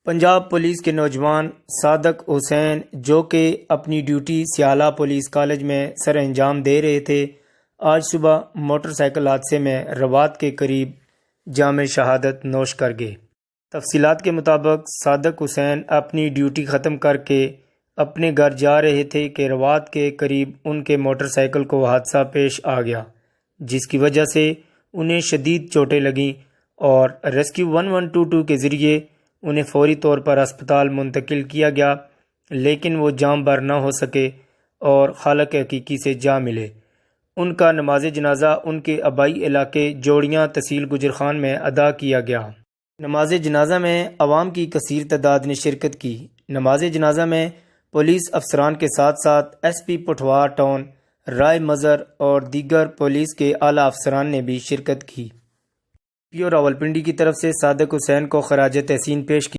Punjab police کے نوجوان صادق حسین جو کہ اپنی ڈیوٹی سیالہ پولیس کالج میں سر انجام دے رہے تھے، آج صبح موٹر سائیکل حادثے میں روات کے قریب جام شہادت نوش کر گئے۔ تفصیلات کے مطابق صادق حسین اپنی ڈیوٹی ختم کر کے اپنے گھر جا رہے تھے کہ روات کے قریب ان کے موٹر سائیکل کو حادثہ پیش آ گیا، جس کی وجہ سے انہیں شدید چوٹیں لگیں اور ریسکیو 1122 کے ذریعے انہیں فوری طور پر ہسپتال منتقل کیا گیا، لیکن وہ جاں بر نہ ہو سکے اور خالق حقیقی سے جا ملے۔ ان کا نماز جنازہ ان کے آبائی علاقے جوڑیاں تحصیل گجرخان میں ادا کیا گیا۔ نماز جنازہ میں عوام کی کثیر تعداد نے شرکت کی۔ نماز جنازہ میں پولیس افسران کے ساتھ ساتھ ایس پی پٹھوار ٹاؤن، رائے مظہر اور دیگر پولیس کے اعلیٰ افسران نے بھی شرکت کی۔ پیو راولپنڈی کی طرف سے صادق حسین کو خراج تحسین پیش کی۔